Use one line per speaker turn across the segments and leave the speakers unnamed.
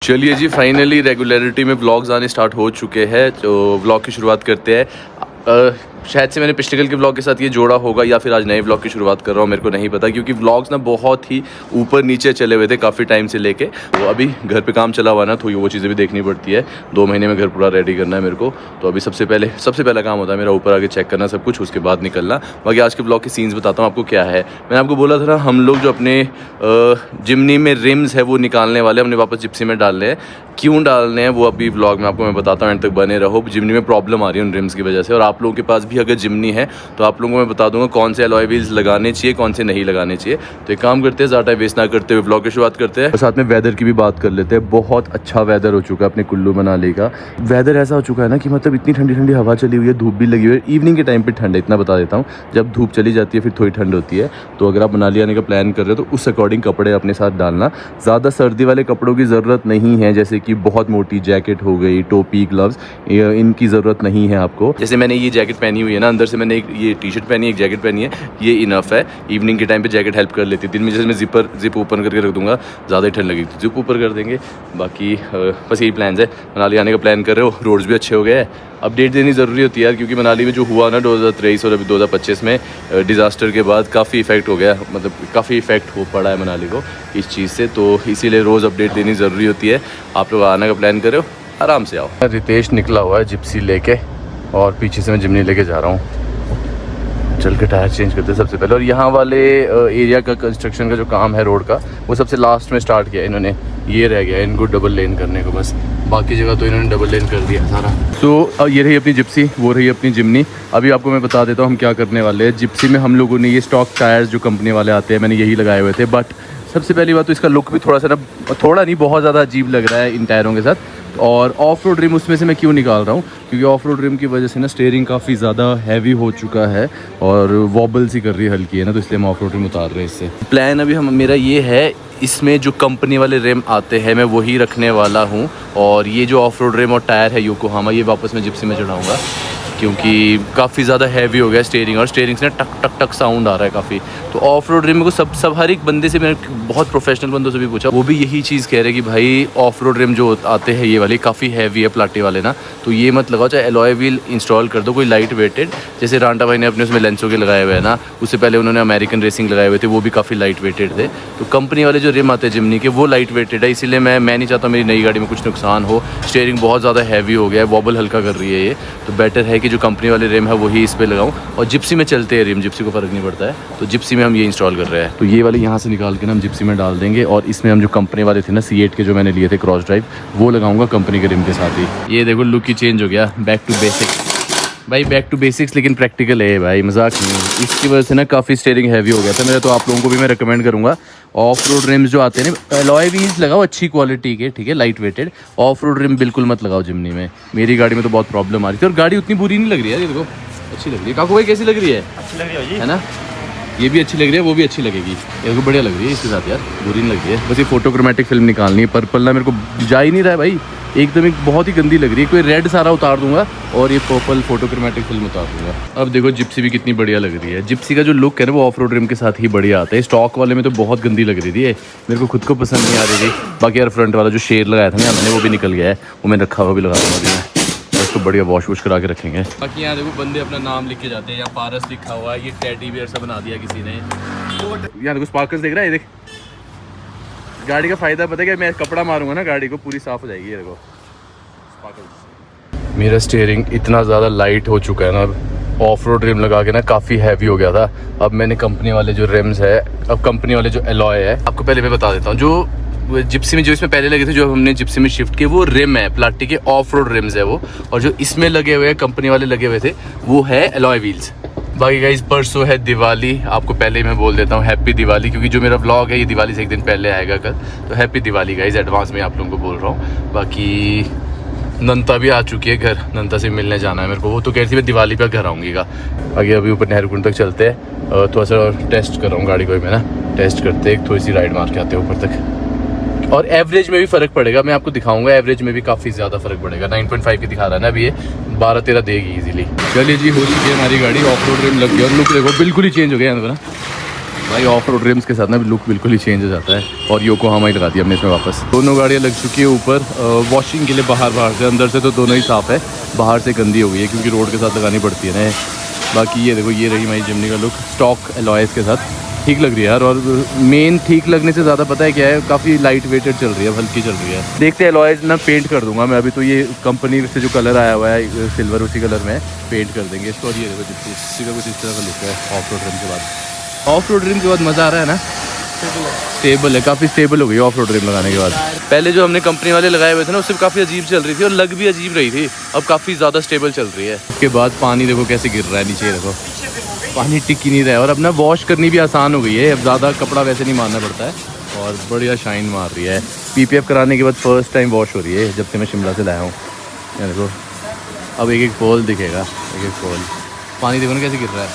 चलिए जी, finally regularity में vlogs आने स्टार्ट हो चुके हैं। तो व्लॉग की शुरुआत करते हैं। शायद से मैंने पिछले कल के व्लॉग के साथ ये जोड़ा होगा या फिर आज नए व्लॉग की शुरुआत कर रहा हूँ, मेरे को नहीं पता, क्योंकि व्लॉग्स ना बहुत ही ऊपर नीचे चले हुए थे काफ़ी टाइम से लेके। तो अभी घर पे काम चला हुआ ना, तो वो चीज़ें भी देखनी पड़ती है। 2 महीने में घर पूरा रेडी करना है मेरे को। तो अभी सबसे पहला काम होता है मेरा ऊपर आके चेक करना सब कुछ, उसके बाद निकलना। बाकी आज के व्लॉग के सीन्स बताता हूँ आपको क्या है। मैंने आपको बोला था ना, हम लोग जो अपने जिमनी में रिम्स है वो निकालने वाले, हमने वापस जिप्सी में डालने हैं। क्यों डालने हैं वो अभी व्लॉग में आपको मैं बताता हूँ, एंड तक बने रहो। जिमनी में प्रॉब्लम आ रही है उन रिम्स की वजह से, और आप लोगों के पास भी अगर जिमनी है तो आप लोगों को मैं बता दूंगा कौन से अलॉय व्हील्स लगाने चाहिए, कौन से नहीं लगाने चाहिए। तो एक काम करते हैं, ज़्यादा वेस्ट ना करते हुए व्लॉग की शुरुआत करते हैं। और साथ में वेदर की भी बात कर लेते हैं। बहुत अच्छा वेदर हो चुका है अपने कुल्लू मनाली का। वेदर ऐसा हो चुका है ना कि मतलब इतनी ठंडी ठंडी हवा चली हुई है, धूप भी लगी हुई है। इवनिंग के टाइम पे ठंड है, इतना बता देता हूँ। जब धूप चली जाती है फिर थोड़ी ठंड होती है। तो अगर आप मनाली आने का प्लान कर रहे हो तो उस अकॉर्डिंग कपड़े अपने साथ डालना। ज़्यादा सर्दी वाले कपड़ों की ज़रूरत नहीं है, जैसे कि बहुत मोटी जैकेट हो गई, टोपी, ग्लव्स, इनकी ज़रूरत नहीं है आपको। जैसे मैंने ये जैकेट पहनी हुई है ना, अंदर से मैंने ये टी शर्ट पहनी है, एक जैकेट पहनी है, ये इनफ है। इवनिंग के टाइम पे जैकेट हेल्प कर लेती है। दिन में जैसे मैं जिप ओपन करके रख दूंगा, ज़्यादा ही ठंड लगेगी तो जिप ऊपर कर देंगे। बाकी बस यही प्लान्स है। मनाली आने का प्लान कर रहे हो, रोड्स भी अच्छे हो गए हैं। अपडेट देनी ज़रूरी होती है यार, क्योंकि मनाली में जो हुआ ना 2023 और अभी 2025 में डिज़ास्टर के बाद काफ़ी इफेक्ट हो गया, मतलब काफ़ी इफेक्ट हो पड़ा है मनाली को इस चीज़ से। तो इसीलिए रोज़ अपडेट देनी ज़रूरी होती है। आप लोग आने का प्लान कर रहे हो, आराम से आओ। रितेश निकला हुआ है जिप्सी लेके, और पीछे से मैं जिमनी लेके जा रहा हूँ। चल के टायर चेंज करते हैं सबसे पहले। और यहाँ वाले एरिया का कंस्ट्रक्शन का जो काम है रोड का, वो सबसे लास्ट में स्टार्ट किया इन्होंने। ये रह गया इनको डबल लेन करने को बस, बाकी जगह तो इन्होंने डबल लेन कर दिया सारा। तो ये रही अपनी जिप्सी, वो रही अपनी जिमनी। अभी आपको मैं बता देता हूँ हम क्या करने वाले हैं। जिप्सी में हम लोगों ने ये स्टॉक टायर्स जो कंपनी वाले आते हैं, मैंने यही लगाए हुए थे। बट सबसे पहली बात तो इसका लुक भी थोड़ा सा ना, थोड़ा नहीं बहुत ज़्यादा अजीब लग रहा है इन टायरों के साथ। और ऑफ रोड रिम उसमें से मैं क्यों निकाल रहा हूँ, क्योंकि ऑफ रोड रिम की वजह से ना स्टीयरिंग काफ़ी ज़्यादा हैवी हो चुका है और वॉबल सी कर रही है हल्की है ना, तो इसलिए हम ऑफ रोड रिम उतार रहे हैं इससे। प्लान अभी मेरा ये है, इसमें जो कंपनी वाले रिम आते हैं मैं वही रखने वाला हूँ। और ये जो ऑफ रोड रिम और टायर है योकोहामा, ये वापस मैं जिप्सी में चढ़ाऊँगा, क्योंकि काफ़ी ज़्यादा हैवी हो गया स्टीयरिंग, और स्टीयरिंग से ना टक टक टक साउंड आ रहा है काफ़ी। तो ऑफ रोड रिम को सब हर एक बंदे से, मैंने बहुत प्रोफेशनल बंदों से भी पूछा, वो भी यही चीज़ कह रहे हैं कि भाई ऑफ रोड रिम जो आते हैं ये वाले काफ़ी हैवी है प्लाटी वाले ना, तो ये मत लगाओ, चाहे एलॉय व्हील इंस्टॉल कर दो कोई लाइट वेटेड। जैसे रांटा भाई ने अपने उसमें लेंसो के लगाए हुए हैं ना, उससे पहले उन्होंने अमेरिकन रेसिंग लगाए हुए थे, वो भी काफ़ी लाइट वेटेड थे। तो कंपनी वाले जो रिम आते हैं जिमनी के, वो लाइट वेटेड है, इसीलिए मैं नहीं चाहता मेरी नई गाड़ी में कुछ नुकसान हो। स्टीयरिंग बहुत ज़्यादा हैवी हो गया है, वॉबल हल्का कर रही है ये, तो बेटर है कि जो कंपनी वाले रिम है वही इस पे लगाऊं। और जिप्सी में चलते हैं रिम, जिप्सी को फ़र्क नहीं पड़ता है, तो जिप्सी में हम ये इंस्टॉल कर रहे हैं। तो ये वाले यहाँ से निकाल के ना हम जिप्सी में डाल देंगे, और इसमें हम जो कंपनी वाले थे ना C8 के जो मैंने लिए थे क्रॉस ड्राइव, वो लगाऊंगा कंपनी के रिम के साथ ही। ये देखो लुक ही चेंज हो गया, बैक टू बेसिक्स भाई, बैक टू बेसिक्स, लेकिन प्रैक्टिकल है भाई, मजाक नहीं। इसकी वजह से ना काफ़ी स्टीयरिंग हैवी हो गया था मेरा। तो आप लोगों को भी मैं रिकमेंड करूँगा, ऑफ रोड रिम्स जो आते हैं ना, एलॉय व्हील्स लगाओ अच्छी क्वालिटी के, ठीक है, light weighted. Off road rim बिल्कुल मत लगाओ जिमनी में। मेरी गाड़ी में तो बहुत प्रॉब्लम आ रही थी, और गाड़ी उतनी बुरी नहीं लग रही है, ये देखो अच्छी लग रही है। काकू भाई कैसी लग रही है?
अच्छी लग रही
है ना, ये भी अच्छी लग रही है, वो भी अच्छी लगेगी, ये को बढ़िया लग रही है इसके साथ यार, बुरी नहीं लग रही है। बस ये फोटोक्रोमेटिक फिल्म निकालनी है। पर्पल ना मेरे को जा ही नहीं रहा है भाई, एकदम एक बहुत ही गंदी लग रही है। कोई रेड सारा उतार दूंगा और ये पर्पल फोटोक्रोमेटिक फिल्म उतार दूंगा। अब देखो जिप्सी भी कितनी बढ़िया लग रही है। जिप्सी का जो लुक है ना वो ऑफ रोड रिम के साथ ही बढ़िया आता है। स्टॉक वाले में तो बहुत गंदी लग रही थी, मेरे को खुद को पसंद नहीं आ रही थी। बाकी यार फ्रंट वाला जो शेर लगाया था ना मैंने, वो भी निकल गया है, वो मैंने रखा हुआ भी लगा दूंगा मैं, उसको बढ़िया वॉश वॉश करा के रखेंगे। बाकी यहाँ देखो बंदे अपना नाम लिख के जाते हैं, यहाँ पारस लिखा हुआ है, ये टेडी बियर सा बना दिया किसी ने। यहाँ देखो स्पार्कल्स देख रहा है, देख गाड़ी का फायदा पता है क्या, मैं कपड़ा मारूंगा ना गाड़ी को पूरी साफ हो जाएगी। ये देखो स्पार्कल्स। मेरा स्टीयरिंग इतना ज़्यादा लाइट हो चुका है ना, ऑफ रोड रिम लगा के ना काफ़ी हैवी हो गया था। अब मैंने कंपनी वाले जो रिम्स है, अब कंपनी वाले जो एलॉय है, आपको पहले मैं बता देता हूँ, जो जिप्सी में जो इसमें पहले लगे थे, जो हमने जिप्सी में शिफ्ट किए, वो रिम है प्लाटी के, ऑफ रोड रिम्स है वो। और जो इसमें लगे हुए हैं कंपनी वाले लगे हुए थे, वो है एलॉय व्हील्स। बाकी गाइस परसों है दिवाली, आपको पहले ही मैं बोल देता हूँ हैप्पी दिवाली, क्योंकि जो मेरा व्लॉग है ये दिवाली से एक दिन पहले आएगा कल। तो हैप्पी दिवाली गाइस, एडवांस में आप लोगों को बोल रहा हूँ। बाकी नंता भी आ चुकी है घर, नंता से मिलने जाना है मेरे को, वो तो कह रही थी मैं दिवाली पर घर आऊँगी का। आगे अभी ऊपर नहरकुंड तक चलते हैं, थोड़ा सा टेस्ट कर रहा हूँ गाड़ी को मैं ना, टेस्ट करते एक थोड़ी सी राइड मार के आते हैं ऊपर तक। और एवरेज में भी फ़र्क पड़ेगा, मैं आपको दिखाऊंगा, एवरेज में भी काफ़ी ज़्यादा फ़र्क पड़ेगा। 9.5 की दिखा रहा है ना अभी, ये 12-13 देगी इजीली। चलिए जी, हो चुकी है हमारी गाड़ी, ऑफ रोड रिम लग गया, और लुक देखो बिल्कुल ही चेंज हो गया ना, भाई ऑफ रोड रिम्स के साथ ना लुक बिल्कुल ही चेंज हो जाता है। और योकोहामा ही लगा दिया हमने इसमें वापस। दोनों गाड़ियाँ लग चुकी है ऊपर वॉशिंग के लिए, बाहर से। अंदर से तो दोनों ही साफ़ है, बाहर से गंदी हो गई है क्योंकि रोड के साथ लगानी पड़ती है ना। बाकी ये देखो, ये रही हमारी जिमनी का लुक स्टॉक एलॉयज़ के साथ। ठीक लग रही है यार। और मेन ठीक लगने से ज़्यादा पता है क्या है, काफ़ी लाइट वेटेड चल रही है, हल्की चल रही है। देखते हैं एलॉयज़ ना पेंट कर दूंगा मैं अभी। तो ये कंपनी से जो कलर आया हुआ है सिल्वर, उसी कलर में पेंट कर देंगे इसको। और ये देखो जिप्सी का कुछ इस तरह का लुक है ऑफ रोड रिम के बाद। ऑफ रोड रिम के बाद मज़ा आ रहा है ना, स्टेबल है, काफ़ी स्टेबल हो गई ऑफ रोड रिम लगाने के बाद। पहले जो हमने कंपनी वाले लगाए हुए थे ना, उससे काफ़ी अजीब चल रही थी और लग भी अजीब रही थी। अब काफ़ी ज़्यादा स्टेबल चल रही है। उसके बाद पानी देखो कैसे गिर रहा है नीचे, देखो पानी टिक ही नहीं रहा है। और अब ना वॉश करनी भी आसान हो गई है, अब ज़्यादा कपड़ा वैसे नहीं मारना पड़ता है और बढ़िया शाइन मार रही है। PPF कराने के बाद फर्स्ट टाइम वॉश हो रही है जब से मैं शिमला से लाया हूँ। देखो अब एक एक पोल दिखेगा, एक एक पोल। पानी देखो ना कैसे गिर रहा है,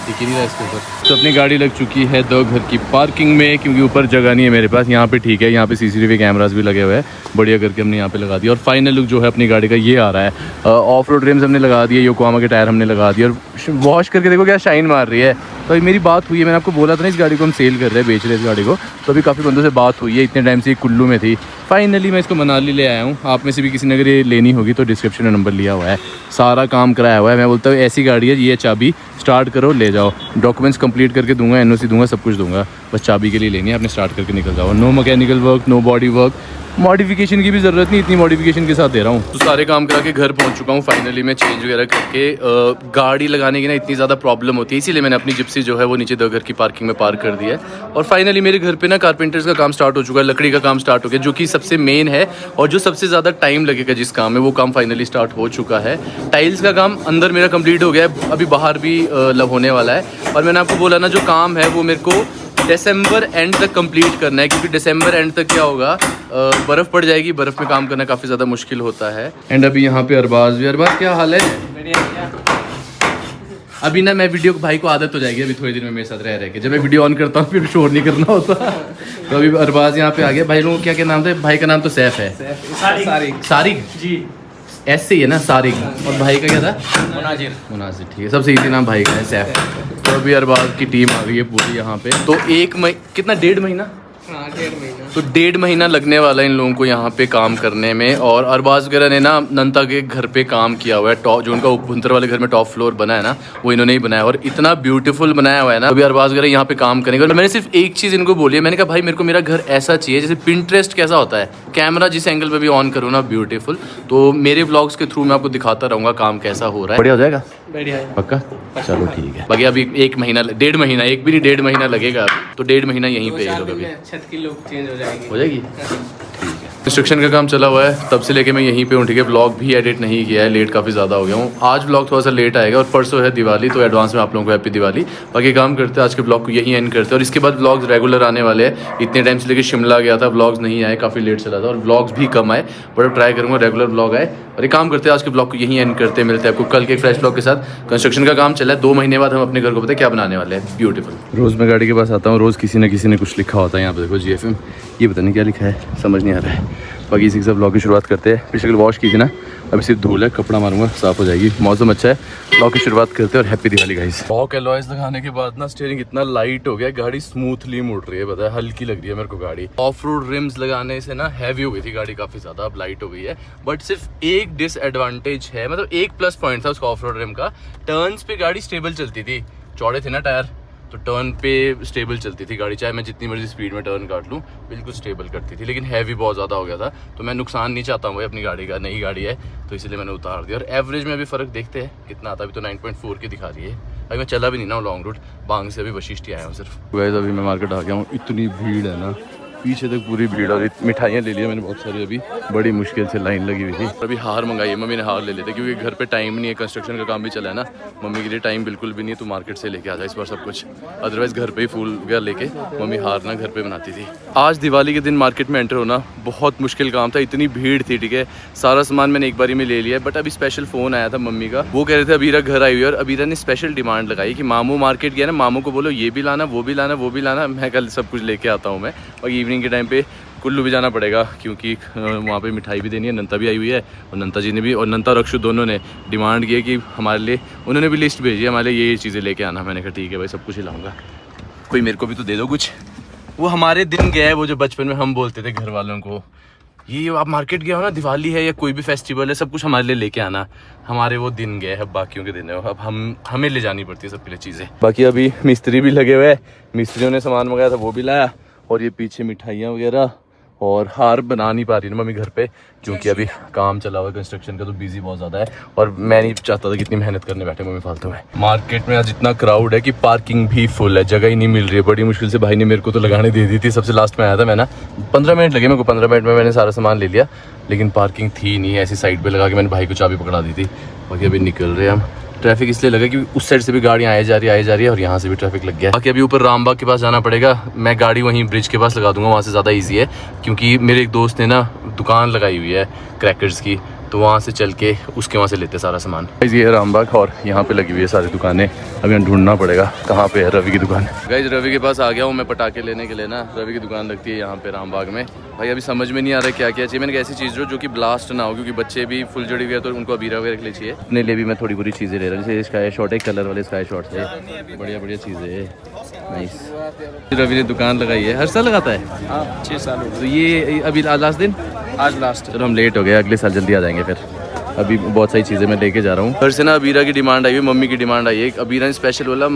दिख ही नहीं रहा इसके ऊपर। तो अपनी गाड़ी लग चुकी है दो घर की पार्किंग में, क्योंकि ऊपर जगह नहीं है मेरे पास। यहाँ पे ठीक है, यहाँ पे CCTV कैमरास भी लगे हुए हैं, बढ़िया करके हमने यहाँ पे लगा दिया। और फाइनल लुक जो है अपनी गाड़ी का ये आ रहा है। ऑफ रोड रिम्स हमने लगा दिए, योकोहामा के टायर हमने लगा दिए और वॉश करके देखो क्या शाइन मार रही है। तो अभी मेरी बात हुई है, मैंने आपको बोला था ना इस गाड़ी को हम सेल कर रहे हैं, बेच रहे हैं इस गाड़ी को। तो अभी काफ़ी बंदों से बात हुई है, इतने टाइम से कुल्लू में थी। फाइनली मैं इसको मनाली ले आया हूँ। आप में से भी किसी ने अगर ये लेनी होगी तो डिस्क्रिप्शन में नंबर लिया हुआ है, सारा काम कराया हुआ है। मैं बोलता हूँ ऐसी गाड़ी है, ये चाबी स्टार्ट करो ले जाओ, डॉक्यूमेंट्स कंप्लीट करके दूंगा, NOC दूंगा, सब कुछ दूंगा, बस चाबी के लिए लेनी है, आपने स्टार्ट करके निकल जाओ। No mechanical work, no body work, modification की भी ज़रूरत नहीं, इतनी मॉडिफिकेशन के साथ दे रहा हूँ। तो सारे काम करा के घर पहुँच चुका हूँ फाइनली। मैं चेंज वगैरह करके गाड़ी लगाने की ना इतनी ज़्यादा प्रॉब्लम होती है, इसीलिए मैंने अपनी जिप्सी जो है वो नीचे दो घर की पार्किंग में पार्क कर दिया है। और फाइनली मेरे घर पे ना कारपेंटर्स का काम स्टार्ट हो चुका है, लकड़ी का काम स्टार्ट हो गया, जो कि सबसे मेन है और जो सबसे ज़्यादा टाइम लगेगा जिस काम में, वो काम फाइनली स्टार्ट हो चुका है। टाइल्स का काम अंदर मेरा कंप्लीट हो गया है, अभी बाहर भी होने वाला है। और मैंने आपको बोला ना, जो काम है वो मेरे को दिसंबर एंड तक कंप्लीट करना है, क्योंकि दिसंबर एंड तक क्या होगा, बर्फ़ पड़ जाएगी, बर्फ़ में काम करना काफ़ी ज़्यादा मुश्किल होता है। एंड अभी यहाँ पे अरबाज भी। अरबाज क्या हाल है? अभी ना मैं वीडियो, भाई को आदत हो जाएगी अभी थोड़े दिन में मेरे साथ रह के, जब मैं वीडियो ऑन करता हूँ फिर शोर नहीं करना होता। तो अभी अरबाज यहाँ पे आ गया। भाई लोगों क्या क्या नाम था? भाई का नाम तो सैफ है, सारिक जी, ऐसे ही है ना, सारिक। और भाई का क्या था? मुनाजिर। ठीक है, सबसे इजी नाम भाई का है, सैफ। तो अभी अरबाज की टीम आ गई है पूरी यहाँ पे। तो कितना 1.5 महीना,
हाँ 1.5 महीना,
तो 1.5 महीना लगने वाला है इन लोगों को यहाँ पे काम करने में। और अरबाज वगैरह ने ना नंता के घर पे काम किया हुआ है, टॉप जो उनका भुंतर वाले घर में टॉप फ्लोर बना है ना, वो इन्होंने ही बनाया और इतना ब्यूटीफुल बनाया हुआ है ना। अभी अरबाज वगैरह यहाँ पे काम करेंगे। और मैंने सिर्फ एक चीज़ इनको बोली है, मैंने कहा भाई मेरे को मेरा घर ऐसा चाहिए जैसे पिंटरेस्ट कैसा होता है, कैमरा जिस एंगल पे भी ऑन करूँ ना ब्यूटीफुल। तो मेरे व्लॉग्स के थ्रू मैं आपको दिखाता रहूँगा काम कैसा हो रहा है। बढ़िया हो जाएगा,
बढ़िया है,
पक्का? चलो ठीक है। बाकी अभी 1 महीना, 1.5 महीना, एक भी नहीं 1.5 महीना लगेगा अभी। तो 1.5 महीना यहीं पे अभी
छत की लुक चेंज हो जाएगी।
हो जाएगी। कंस्ट्रक्शन का काम चला हुआ है तब से लेके मैं यहीं पे हूँ, ठीक है। व्लॉग भी एडिट नहीं किया है, लेट काफ़ी ज़्यादा हो गया हूँ। आज व्लॉग थोड़ा सा लेट आएगा और परसों है दिवाली, तो एडवांस में आप लोगों को हैप्पी दिवाली। बाकी काम करते हैं, आज के ब्लॉग को यहीं एंड करते हैं और इसके बाद व्लॉग्स रेगुलर आने वाले हैं। इतने टाइम से लेके शिमला गया था, व्लॉग्स नहीं आए, काफ़ी लेट चला था और व्लॉग्स भी कम आए, बट ट्राई करूँगा रेगुलर व्लॉग आए। और ये काम करते हैं, आज के ब्लॉग को यहीं एंड करते हैं। मिलते हैं आपको कल के एक फ्रेश ब्लॉग के साथ। कंस्ट्रक्शन का काम चला है, 2 महीने बाद हम अपने घर को पता है क्या बनाने वाले हैं, ब्यूटीफुल। रोज़ मैं गाड़ी के पास आता हूँ, रोज़ किसी न किसी ने कुछ लिखा होता है यहाँ पे। देखो GFM, ये पता नहीं क्या लिखा है, समझ नहीं आ रहा है। बाकी इसी के साथ ब्लॉग की शुरुआत करते हैं। पिछले वॉश की थी ना, अभी सिर्फ धूल है, कपड़ा मारूंगा साफ़ हो जाएगी। मौसम अच्छा है, ब्लॉग की शुरुआत करते हैं और happy Diwali guys. Fog alloys लगाने के बाद ना स्टीयरिंग इतना लाइट हो गया, गाड़ी स्मूथली मुड़ रही है, पता है, हल्की लग रही है मेरे को गाड़ी। ऑफ रोड रिम्स लगाने से ना हैवी हो गई थी गाड़ी काफ़ी ज़्यादा, अब लाइट हो गई है। बट सिर्फ एक डिसएडवांटेज है, मतलब एक प्लस पॉइंट था उसका ऑफ रोड रिम का, टर्न्स पे गाड़ी स्टेबल चलती थी, चौड़े थे ना टायर, तो टर्न पे स्टेबल चलती थी गाड़ी, चाहे मैं जितनी मर्जी स्पीड में टर्न काट लूँ बिल्कुल स्टेबल करती थी। लेकिन हैवी बहुत ज़्यादा हो गया था, तो मैं नुकसान नहीं चाहता हूँ भाई अपनी गाड़ी का, नई गाड़ी है तो इसलिए मैंने उतार दिया। और एवरेज में अभी फ़र्क देखते हैं कितना आता है। अभी तो 9.4 की दिखा रही है। अभी मैं चला भी नहीं ना लॉन्ग रूट, बांग से अभी वशिष्ठी आया हूँ सिर्फ। वैसे अभी मैं मार्केट आ गया हूँ, इतनी भीड़ है ना, पीछे तक पूरी भीड़। और मिठाइयाँ ले ली मैंने बहुत सारी, अभी बड़ी मुश्किल से लाइन लगी हुई थी। अभी हार मंगाई है, मम्मी ने हार ले लेते क्योंकि घर पे टाइम नहीं है, कंस्ट्रक्शन का काम भी चला है ना, मम्मी के लिए टाइम बिल्कुल भी नहीं है, तो मार्केट से लेके आ जाए इस बार सब कुछ। अदरवाइज़ घर पे ही फूल वगैरह लेके मम्मी हार ना घर पे बनाती थी। आज दिवाली के दिन मार्केट में एंटर होना बहुत मुश्किल काम था, इतनी भीड़ थी, ठीक है। सारा सामान मैंने एक बारी में ले लिया, बट अभी स्पेशल फ़ोन आया था मम्मी का, वो कह रहे थे अबीरा घर आई हुई है और अबीरा ने स्पेशल डिमांड लगाई कि मामू मार्केट गया ना, मामू को बोलो ये भी लाना, वो भी लाना, वो भी लाना। मैं कल सब कुछ लेके आता हूँ मैं। और इवनिंग के टाइम पे कुल्लू भी जाना पड़ेगा क्योंकि वहाँ पे मिठाई भी देनी है। नंता भी आई हुई है और नंता जी ने भी, और नंता और अक्षु दोनों ने डिमांड की है कि हमारे लिए, उन्होंने भी लिस्ट भेजी है हमारे लिए ये चीज़ें लेके आना। मैंने कहा ठीक है भाई, सब कुछ ही लाऊंगा। कोई मेरे को भी तो दे दो कुछ। वो हमारे दिन गए वो जो बचपन में हम बोलते थे घर वालों को, ये आप मार्केट गए हो ना, दिवाली है या कोई भी फेस्टिवल है, सब कुछ हमारे लिए लेके आना। हमारे वो दिन गए, अब बाकियों के दिन है, अब हमें ले जानी पड़ती है सबके लिए चीज़ें। बाकी अभी मिस्त्री भी लगे हुए हैं, मिस्त्रियों ने सामान मंगाया था वो भी लाया, और ये पीछे मिठाइयाँ वगैरह, और हार बना नहीं पा रही ना मम्मी घर पे, क्योंकि अभी काम चला हुआ है कंस्ट्रक्शन का, तो बिजी बहुत ज़्यादा है, और मैं नहीं चाहता था कि इतनी मेहनत करने बैठे मम्मी फालतू में। मार्केट में आज इतना क्राउड है कि पार्किंग भी फुल है, जगह ही नहीं मिल रही है। बड़ी मुश्किल से भाई ने मेरे को तो लगाने दे दी थी, सबसे लास्ट में आया था मैं ना, 15 मिनट लगे मेरे को, 15 मिनट में मैंने सारा सामान ले लिया, लेकिन पार्किंग थी नहीं। ऐसी साइड पर लगा के मैंने भाई को चाबी पकड़ा दी थी। बाकी अभी निकल रहे हैं हम। ट्रैफिक इसलिए लगा कि उस साइड से भी गाड़ियाँ आई जा रही है, और यहाँ से भी ट्रैफिक लग गया। बाकी अभी ऊपर रामबाग के पास जाना पड़ेगा, मैं गाड़ी वहीं ब्रिज के पास लगा दूंगा, वहाँ से ज़्यादा इजी है, क्योंकि मेरे एक दोस्त ने ना दुकान लगाई हुई है क्रैकर्स की, तो वहाँ से चल के उसके वहाँ से लेते सारा सामान। ये है रामबाग, और यहाँ पे लगी हुई है सारी दुकानें। अभी हम ढूंढना पड़ेगा कहाँ पे है रवि की दुकान। गाइस रवि के पास आ गया हूँ मैं पटाखे लेने के लिए ना। रवि की दुकान लगती है यहाँ पे रामबाग में। भाई अभी समझ में नहीं आ रहा क्या क्या चाहिए। मैंने ऐसी चीज़ जो कि ब्लास्ट ना हो, क्योंकि बच्चे भी फुल जड़ी हुए, तो उनको अबीरा वगैरह के लिए चाहिए। अपने लिए भी मैं थोड़ी बुरी चीज़ें ले रहा हूँ, जैसे स्काई शॉट है, कलर वाले स्काई शॉट है, बढ़िया बढ़िया चीज़ें है। नाइस। रवि ने दुकान लगाई है, हर साल लगाता है।
हाँ 6 साल हो गए।
तो ये अभी लास्ट दिन,
आज लास्ट।
चलो हम लेट हो गए, अगले साल जल्दी आ जाएंगे फिर। अभी बहुत सारी चीज़ें मैं लेके जा रहा हूँ घर से ना। अबीरा की डिमांड आई हुई, मम्मी की डिमांड आई है। अबीरा ने स्पेशल बोला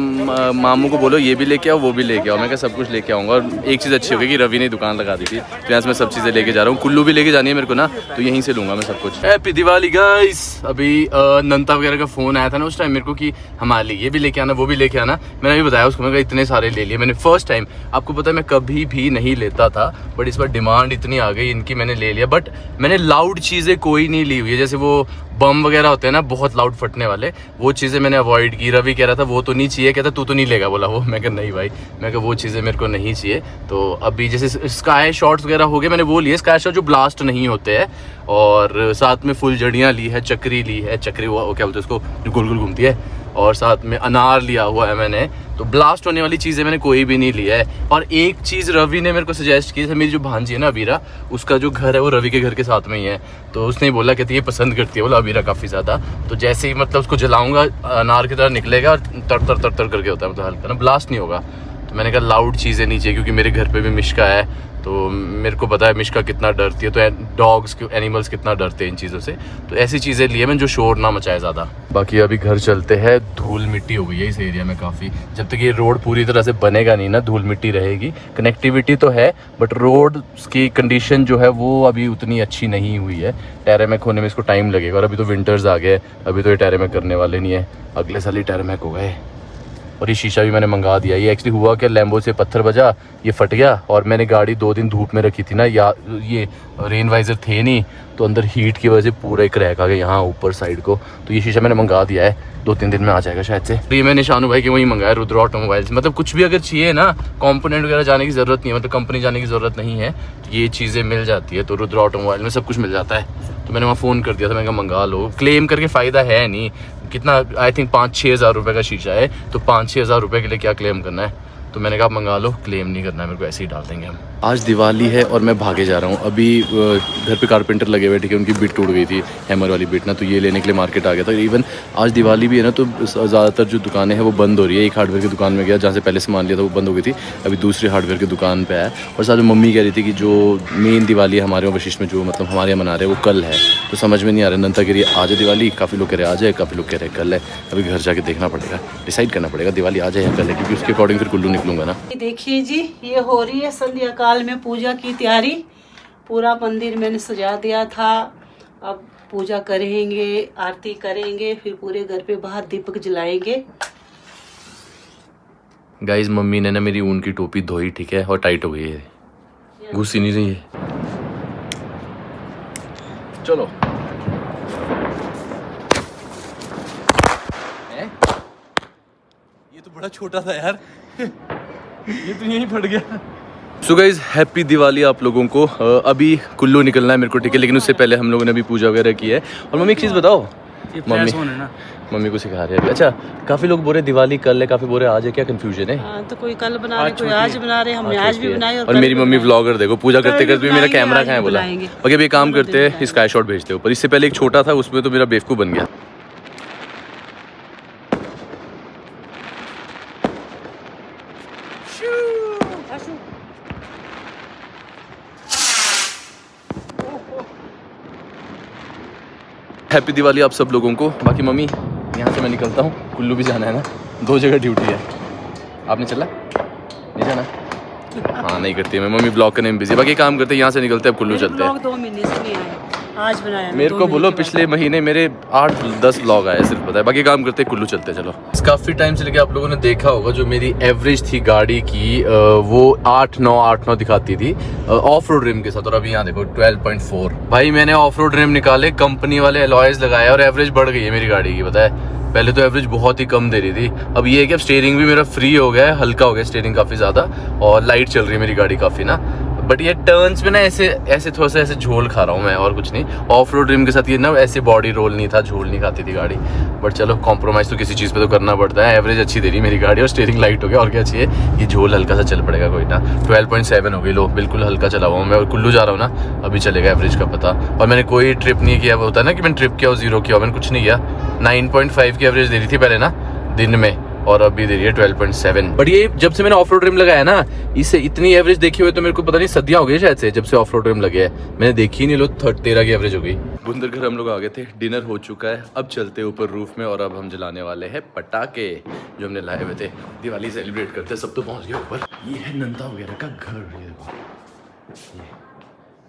मामू को बोलो ये भी लेके आओ वो भी लेके आओ। मैं कहा सब कुछ लेके आऊँगा। और एक चीज़ अच्छी हो गई कि रवि ने दुकान लगा दी थी, तो यहाँ से मैं सब चीज़ें लेके जा रहा हूँ। कुल्लू भी लेके जानी है मेरे को ना, तो यहीं से लूँगा मैं सब कुछ। Happy Diwali guys. अभी नंता वगैरह का फ़ोन आया था ना उस टाइम मेरे को कि हमारे लिए ये भी लेके आना वो भी लेके आना। मैंने अभी बताया उसको, मैंने इतने सारे ले लिए मैंने फर्स्ट टाइम। आपको पता है मैं कभी भी नहीं लेता था, बट इस बार डिमांड इतनी आ गई इनकी, मैंने ले लिया। बट मैंने लाउड चीज़ें कोई नहीं ली हुई है, जैसे वो बम वगैरह होते हैं ना बहुत लाउड फटने वाले, वो चीज़ें मैंने अवॉइड की। रवि कह रहा था वो तो नहीं चाहिए, कहता तू तो नहीं लेगा बोला वो। मैं कहा नहीं भाई, मैं कहा वो चीज़ें मेरे को नहीं चाहिए। तो अभी जैसे स्काई शॉट्स वगैरह हो गए, मैंने वो लिए स्काई शॉट जो ब्लास्ट नहीं होते हैं, और साथ में फुल जड़ियाँ ली है, चक्री ली है, चक्री वो क्या बोलते हैं उसको जो गोल गोल घूमती है, और साथ में अनार लिया हुआ है मैंने। तो ब्लास्ट होने वाली चीज़ें मैंने कोई भी नहीं लिया है। और एक चीज़ रवि ने मेरे को सजेस्ट की, मेरी जो भांजी है ना अबीरा, उसका जो घर है वो रवि के घर के साथ में ही है, तो उसने बोला कहती है ये पसंद करती है बोला अबीरा काफ़ी ज़्यादा। तो जैसे ही मतलब उसको जलाऊंगा अनार की तरह निकलेगा, और तर तर तर तर करके होता है, मतलब हल्का ना ब्लास्ट नहीं होगा। तो मैंने कहा लाउड चीज़ें नहीं चाहिए, क्योंकि मेरे घर पे भी मिश्का है, तो मेरे को पता है मिश्का कितना डरती है, तो डॉग्स एनिमल्स कितना डरते हैं इन चीज़ों से। तो ऐसी चीज़ें लिए मैंने जो शोर ना मचाए ज़्यादा। बाकी अभी घर चलते हैं। धूल मिट्टी हो गई है इस एरिया में काफ़ी। जब तक ये रोड पूरी तरह से बनेगा नहीं ना, धूल मिट्टी रहेगी। कनेक्टिविटी तो है, बट रोड की कंडीशन जो है वो अभी उतनी अच्छी नहीं हुई है। टैरेमैक होने में इसको टाइम लगेगा, और अभी तो विंटर्स आ गए, अभी तो ये टैरेमैक करने वाले नहीं है, अगले साल ही टैरेमैक हो गए। और ये शीशा भी मैंने मंगा दिया। ये एक्चुअली हुआ कि लैम्बो से पत्थर बजा, ये फट गया, और मैंने गाड़ी 2 दिन धूप में रखी थी ना, या ये रेन वाइजर थे नहीं, तो अंदर हीट की वजह से पूरा एक क्रैक आ गया यहाँ ऊपर साइड को। तो ये शीशा मैंने मंगा दिया है, 2-3 दिन में आ जाएगा शायद से। तो ये मैंने शानू भाई के वहीं मंगाया, रुद्र ऑटोमोबाइल्स। मतलब कुछ भी अगर चाहिए ना, कंपोनेंट वगैरह जाने की ज़रूरत नहीं है, मतलब कंपनी जाने की ज़रूरत नहीं है, तो ये चीज़ें मिल जाती है। तो रुद्र ऑटोमोबाइल में सब कुछ मिल जाता है। तो मैंने वहाँ फ़ोन कर दिया था, मैंने कहा मंगा लो। क्लेम करके फ़ायदा है नहीं, कितना आई थिंक 5-6 हज़ार रुपये का शीशा है, तो 5-6 हज़ार रुपये के लिए क्या क्लेम करना है। तो मैंने कहा मंगा लो, क्लेम नहीं करना है मेरे को, ऐसे ही डाल देंगे हम। आज दिवाली है और मैं भागे जा रहा हूँ। अभी घर पे कारपेंटर लगे हुए, ठीक है, उनकी बिट टूट गई थी, हैमर वाली बिट ना, तो ये लेने के लिए मार्केट आ गया था। इवन आज दिवाली भी है ना, तो ज़्यादातर जो दुकानें हैं वो बंद हो रही है। एक हार्डवेयर की दुकान में गया, जहाँ से पहले सामान लिया था वो बंद हो गई थी, अभी दूसरी हार्डवेयर की दुकान पर है। और साथ में मम्मी कह रही थी कि जो मेन दिवाली है हमारे यहाँ वशिष्ठ में, जो मतलब हमारे यहाँ मना रहे हैं वो कल है। तो समझ में नहीं आ रहा, नंता कह रही है आज है दिवाली, काफ़ी लोग कह रहे हैं आज है, काफ़ी लोग कह रहे हैं कल है। अभी घर जाके देखना पड़ेगा, डिसाइड करना पड़ेगा दिवाली आज है या कल है, क्योंकि उसके अकॉर्डिंग फिर कुल्लू निकलूंगा ना।
देखिए जी, ये हो रही है संध्या काल में पूजा की तैयारी। पूरा मंदिर मैंने सजा दिया था, अब पूजा करेंगे, आरती करेंगे, फिर पूरे घर पे बाहर दीपक जलाएंगे।
गाइस मम्मी ने ना मेरी ऊन की टोपी धोई, ठीक है, और टाइट हो गई है, घुस ही नहीं रही है। चलो ये तो बड़ा छोटा था यार ये तो यहीं फट गया। सो गाइस हैप्पी दिवाली आप लोगों को। अभी कुल्लू निकलना है मेरे को, ठीक है, लेकिन उससे पहले हम लोगों ने अभी पूजा वगैरह की है। और मम्मी एक चीज़ बताओ, मम्मी को सिखा रहे हैं। अच्छा, काफ़ी लोग बोल रहे दिवाली कल है, काफ़ी बोल रहे आज है, क्या कंफ्यूजन है?
तो कोई कल बना रहे, कोई आज बना रहे, हमने आज भी बनाई।
और मेरी मम्मी व्लॉगर देखो, पूजा करते करते मेरा कैमरा कहाँ है बोला। ओके अभी काम करते हैं, स्काई शॉट भेजते हो। पर इससे पहले एक छोटा था, उसमें तो मेरा बेवकूफ़ बन गया। हैप्पी दिवाली आप सब लोगों को। बाकी मम्मी यहाँ से मैं निकलता हूँ, कुल्लू भी जाना है ना, 2 जगह ड्यूटी है। आपने चला नहीं जाना? हाँ नहीं करती है मैं, मम्मी ब्लॉग करने में बिजी। बाकी काम करते हैं, यहाँ से निकलते हैं, कुल्लू चलते हैं।
2 महीने से नहीं आए, आज बनाया।
मेरे को बोलो पिछले महीने मेरे 8-10 व्लॉग आए सिर्फ, पता है। बाकी काम करते कुल्लू चलते हैं, चलो। काफ़ी टाइम से लेके आप लोगों ने देखा होगा जो मेरी एवरेज थी गाड़ी की, वो 8-9 दिखाती थी ऑफ रोड रिम के साथ, और अभी यहाँ देखो 12.4। भाई मैंने ऑफ रोड रिम निकाले, कंपनी वाले अलॉयज लगाए और एवरेज बढ़ गई है मेरी गाड़ी की, पता है। पहले तो एवरेज बहुत ही कम दे रही थी, अब ये है कि अब स्टीयरिंग भी मेरा फ्री हो गया है, हल्का हो गया स्टीयरिंग काफ़ी ज़्यादा, और लाइट चल रही है मेरी गाड़ी काफ़ी ना। बट ये टर्न्स में ना ऐसे थोड़ा सा ऐसे झोल खा रहा हूँ मैं, और कुछ नहीं। ऑफ रोड रिम के साथ ये ना ऐसे बॉडी रोल नहीं था, झोल नहीं खाती थी गाड़ी। बट चलो कॉम्प्रोमाइज़ तो किसी चीज़ पे तो करना पड़ता है। एवरेज अच्छी दे रही मेरी गाड़ी और स्टीयरिंग लाइट हो गया, और क्या चाहिए। ये झोल हल्का सा चल पड़ेगा कोई ना। 12.7 हो गई, लो बिल्कुल हल्का चला हुआ हूँ मैं, और कुल्लू जा रहा हूँ ना, अभी चलेगा एवरेज का पता। और मैंने कोई ट्रिप नहीं किया, होता है ना कि मैंने ट्रिप किया और 0 किया, मैंने कुछ नहीं किया। 9.5 की एवरेज दे रही थी पहले ना दिन में, और अभी दे रही है 12.7। बट ये जब से मैंने ऑफ रोड रिम लगाया ना, इससे इतनी एवरेज देखी हुई तो मेरे को पता नहीं सदियां हो गई शायद से, जब से ऑफ रोड रिम लगे है मैंने देखी ही नहीं। लो 13 की एवरेज हो गई। बुंदरघर हम लोग आ गए थे, डिनर हो चुका है, अब चलते हैं ऊपर रूफ में, और अब हम जलाने वाले हैं पटाखे जो हमने लाए हुए थे, दिवाली सेलिब्रेट करते हैं। सब तो पहुंच गए ऊपर। ये है नंदा वगैरह का घर, ये देखो, ये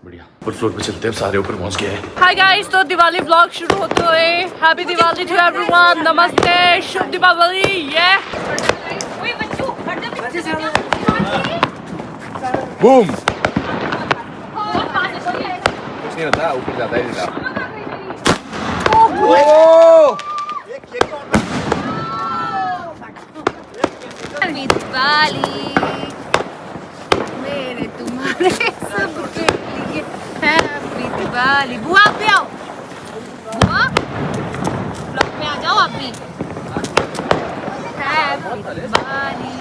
बढ़िया। ऊपर फ्लोर पे चलते हैं, सारे ऊपर पहुंच गए हैं।
हाय गाइस, तो दिवाली व्लॉग शुरू होते हुए हैप्पी दिवाली टू एवरीवन, नमस्ते, शुभ दीपावली। ये
बूम कुछ नहीं होता, ऊपर जाता है सीधा।
दिवाली मेरे तुम्हारे सबके लिए हैप्पी दिवाली। बुआ पे आओ, बुआ ब्लॉग में आ जाओ आप भी। हैप्पी दिवाली।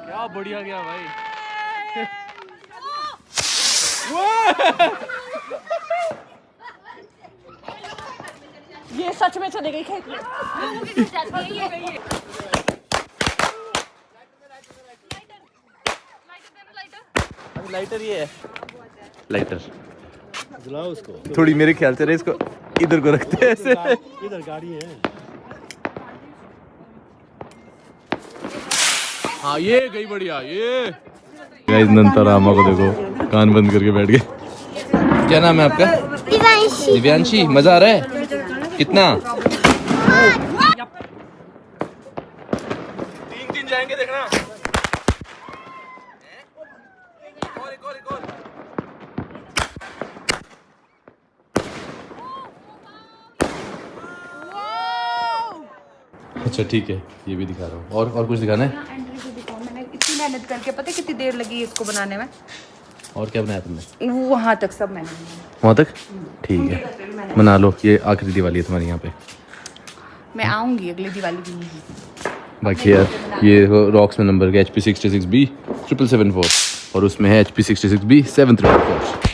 क्या बढ़िया गया भाई।
ये सच में चले गई खेत में।
लाइटर ये है, लाइटर जलाओ उसको। थोड़ी मेरे ख्याल से इसको इधर को रखते हैं ऐसे,
इधर गाड़ी है।
हाँ ये गई बढ़िया। ये गाइस नंता रामा को देखो, कान बंद करके बैठ गए। क्या नाम है आपका? दिव्यांशी। मजा आ रहा है कितना? 3 जाएंगे देखना। अच्छा ठीक है, ये भी दिखा रहा हूँ। और कुछ दिखाना है?
मैंने इतनी मेहनत करके, पता है कितनी देर लगी इसको बनाने में।
और क्या बनाया तुमने?
वहाँ तक सब मैंने,
वहाँ तक ठीक है, मना लो। ये आखिरी दिवाली है तुम्हारी यहाँ पे।
मैं आऊँगी अगली दिवाली भी नहीं।
बाकी यार ये रॉक्स में नंबर के HP 66B 774, और उसमें है HP 66B 734।